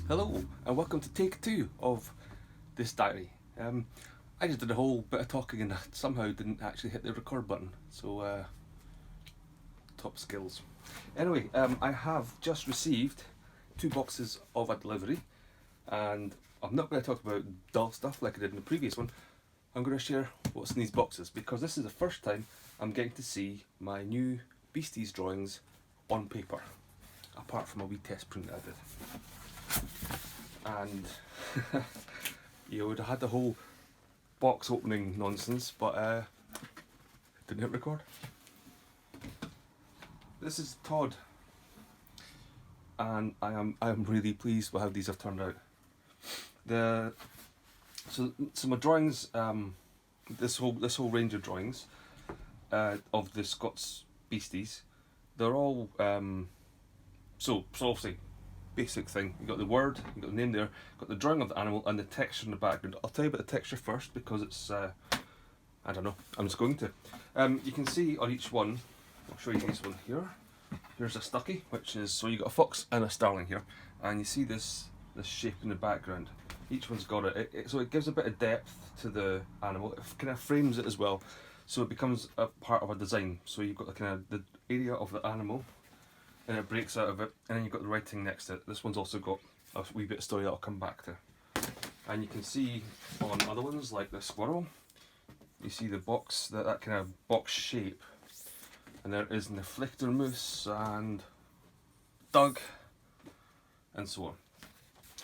Hello and welcome to take two of this diary. I just did a whole bit of talking and I somehow didn't actually hit the record button, so top skills. Anyway, I have just received two boxes of a delivery, and I'm not going to talk about dull stuff like I did in the previous one. I'm going to share what's in these boxes because this is the first time I'm getting to see my new beasties drawings on paper, apart from a wee test print that I did. And you would have had the whole box opening nonsense, but didn't hit record. This is Todd, and I am really pleased with how these have turned out. So my drawings, this whole range of drawings of the Scots beasties, they're all so obviously basic thing. You got the word, you got the name there, got the drawing of the animal and the texture in the background. I'll tell you about the texture first because it's I don't know. I'm just going to. You can see on each one. I'll show you this one here. Here's a stucky, which is so you got a fox and a starling here, and you see this shape in the background. Each one's got it. So it gives a bit of depth to the animal. It kind of frames it as well, so it becomes a part of a design. So you've got the kind of the area of the animal, and it breaks out of it, and then you've got the writing next to it. This one's also got a wee bit of story that I'll come back to. And you can see on other ones like the squirrel, you see the box, that kind of box shape. And there is the moose and Doug and so on.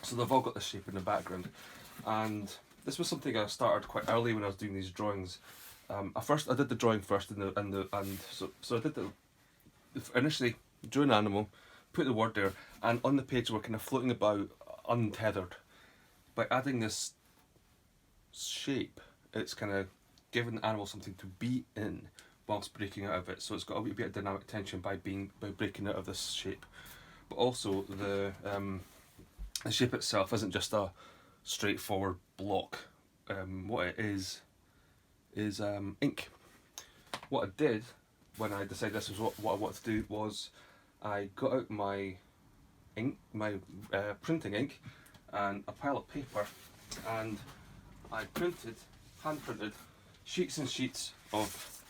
So they've all got the shape in the background. And this was something I started quite early when I was doing these drawings. I did the drawing first, so I did the initially drew an animal, put the word there, and on the page we're kind of floating about untethered. By adding this shape, it's kind of giving the animal something to be in whilst breaking out of it. So it's got a wee bit of dynamic tension by breaking out of this shape. But also the shape itself isn't just a straightforward block. What it is ink. What I did when I decided this was what I wanted to do was I got out my ink, my printing ink, and a pile of paper, and I hand printed sheets and sheets of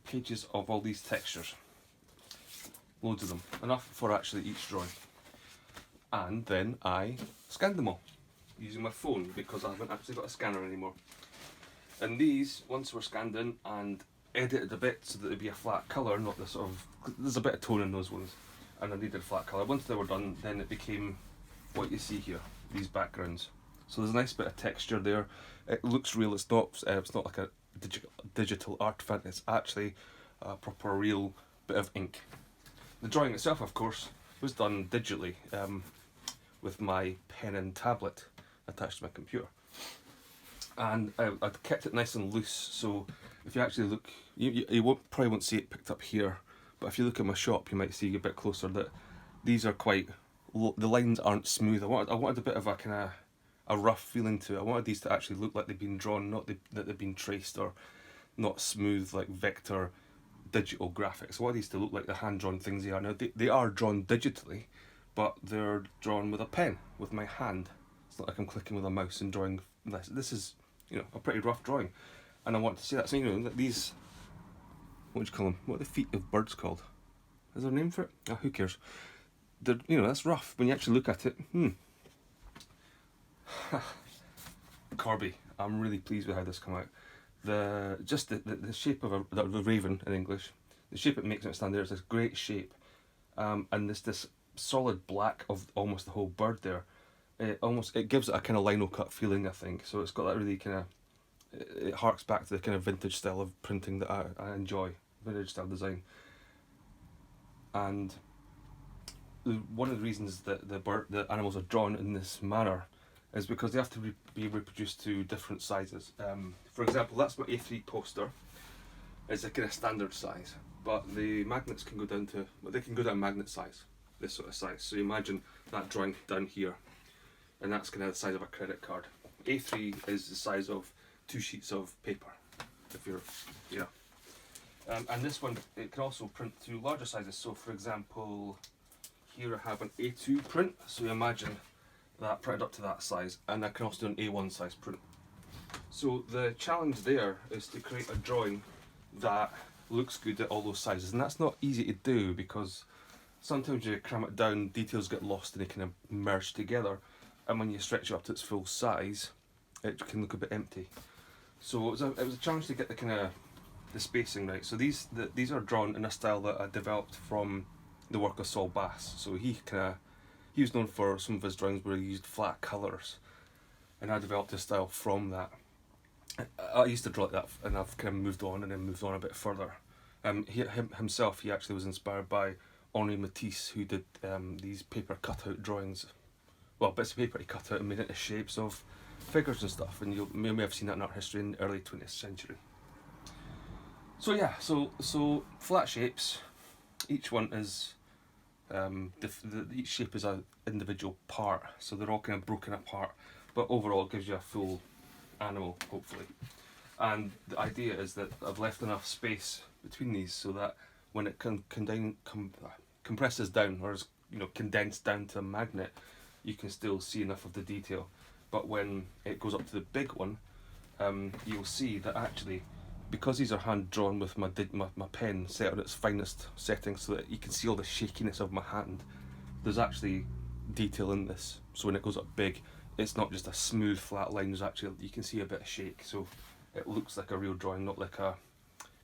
pages of all these textures, loads of them, enough for actually each drawing. And then I scanned them all using my phone because I haven't actually got a scanner anymore. And these, once were scanned in and edited a bit so that it'd be a flat colour, not the sort of, there's a bit of tone in those ones, and I needed a flat colour. Once they were done, then it became what you see here, these backgrounds. So there's a nice bit of texture there. It looks real. It's not like a digital artifact. It's actually a proper real bit of ink. The drawing itself, of course, was done digitally with my pen and tablet attached to my computer. And I kept it nice and loose, so if you actually look, you probably won't see it picked up here, but if you look at my shop you might see a bit closer that these are quite, the lines aren't smooth. I wanted a bit of a kind of a rough feeling to it. I wanted these to actually look like they've been drawn, not that they've been traced, or not smooth like vector digital graphics. I wanted these to look like the hand-drawn things they are. Now they are drawn digitally, but they're drawn with a pen, with my hand. It's not like I'm clicking with a mouse and drawing this. This is, a pretty rough drawing, and I want to see that. So these, what do you call them? What are the feet of birds called? Is there a name for it? Who cares? They're, that's rough when you actually look at it. Corby, I'm really pleased with how this came out. The shape of the raven in English, the shape it makes it stand there is this great shape, and this solid black of almost the whole bird there. It gives it a kind of lino cut feeling, I think. So it's got that really kind of, it harks back to the kind of vintage style of printing that I enjoy, vintage style design. And one of the reasons that the animals are drawn in this manner is because they have to be reproduced to different sizes. For example, that's my A3 poster. It's a kind of standard size, but the magnets can go down to, they can go down magnet size, this sort of size. So you imagine that drawing down here, and that's kind of the size of a credit card. A3 is the size of 2 sheets of paper, if you're, and this one, it can also print to larger sizes. So for example, here I have an A2 print, so you imagine that printed up to that size, and I can also do an A1 size print. So the challenge there is to create a drawing that looks good at all those sizes, and that's not easy to do because sometimes you cram it down, details get lost and they kind of merge together, and when you stretch it up to its full size, it can look a bit empty. So it was a challenge to get the kind of the spacing right. So these are drawn in a style that I developed from the work of Saul Bass. So he was known for some of his drawings where he used flat colours, and I developed a style from that. I used to draw like that, and I've kind of moved on and then moved on a bit further. He actually was inspired by Henri Matisse, who did these paper cutout drawings. Well, bits of paper he cut out and made into shapes of figures and stuff, and you may have seen that in art history in the early 20th century. So yeah, so flat shapes, each one is, each shape is an individual part, so they're all kind of broken apart, but overall it gives you a full animal, hopefully. And the idea is that I've left enough space between these so that when it compresses down, or is condensed down to a magnet, you can still see enough of the detail. But when it goes up to the big one, you'll see that actually, because these are hand drawn with my pen set on its finest settings so that you can see all the shakiness of my hand, there's actually detail in this. So when it goes up big, it's not just a smooth flat line, there's actually, you can see a bit of shake, so it looks like a real drawing, not like a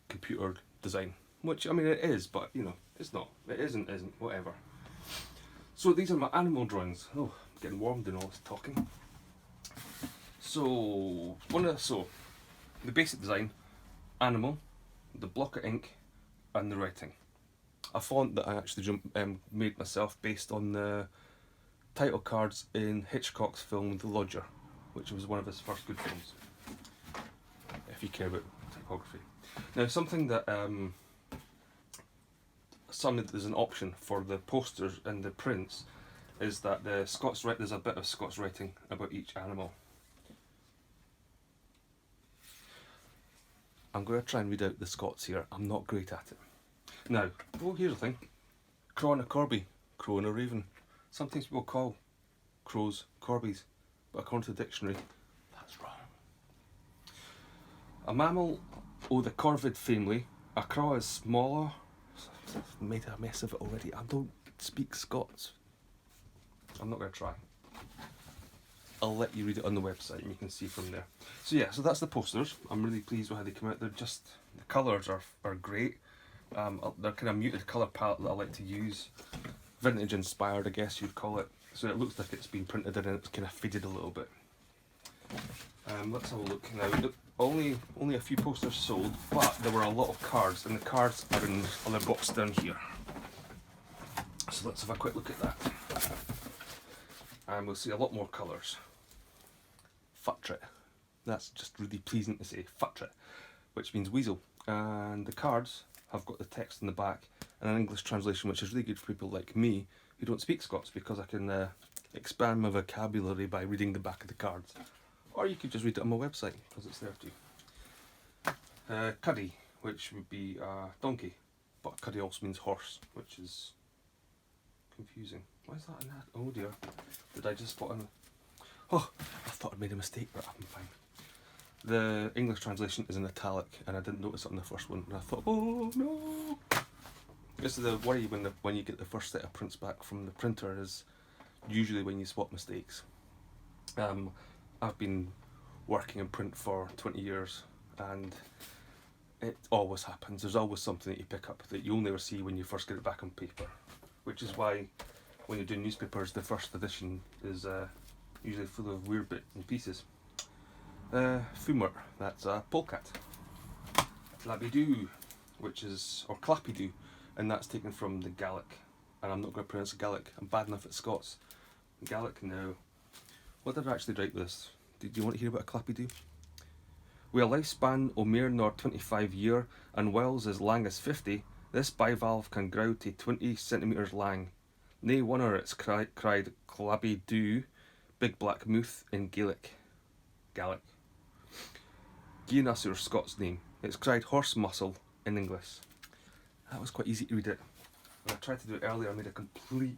computer design. Which, I mean, it is, but it's not. It isn't, whatever. So these are my animal drawings. Oh, I'm getting warm doing all this talking. So the basic design: animal, the block of ink, and the writing. A font that I actually made myself based on the title cards in Hitchcock's film The Lodger, which was one of his first good films, if you care about typography. Now, something that there's an option for the posters and the prints is that there's a bit of Scots writing about each animal. I'm going to try and read out the Scots here. I'm not great at it. Now, here's the thing. Crow and a corby, crow and a raven. Sometimes people call crows corbies, but according to the dictionary, that's wrong. A mammal of the corvid family, a crow is smaller. I've made a mess of it already. I don't speak Scots. I'm not going to try. I'll let you read it on the website and you can see from there. So yeah, so that's the posters. I'm really pleased with how they come out. The colours are great. They're kind of muted colour palette that I like to use. Vintage inspired, I guess you'd call it. So it looks like it's been printed in and it's kind of faded a little bit. Let's have a look now. Only a few posters sold, but there were a lot of cards, and the cards are in this other box down here. So let's have a quick look at that. And we'll see a lot more colours. Futret. That's just really pleasing to say, futret, which means weasel. And the cards have got the text in the back and an English translation, which is really good for people like me who don't speak Scots, because I can expand my vocabulary by reading the back of the cards. Or you could just read it on my website, because it's there too. Cuddy, which would be donkey, but cuddy also means horse, which is confusing. Why is that in that? Oh dear. Did I just spot on? Oh, I thought I'd made a mistake, but I'm fine. The English translation is in italic, and I didn't notice it on the first one, and I thought, oh no! This is the worry when you get the first set of prints back from the printer, is usually when you spot mistakes. I've been working in print for 20 years, and it always happens. There's always something that you pick up that you only ever see when you first get it back on paper, which is why when you're doing newspapers, the first edition is usually full of weird bits and pieces. Fumart, that's a polecat. Labidoo, or Clappidoo, and that's taken from the Gaelic, and I'm not going to pronounce Gaelic. I'm bad enough at Scots. Gaelic, no. What did I actually write this? Did you want to hear about a Clappidoo? With a lifespan o' mair nor 25 year and whiles as lang as 50, this bivalve can grow to 20 centimetres lang. Nae wonder it's cried Clappidoo, big black mouth in Gaelic. Gien us your Scots name. It's cried horse muscle in English. That was quite easy to read it. When I tried to do it earlier, I made a complete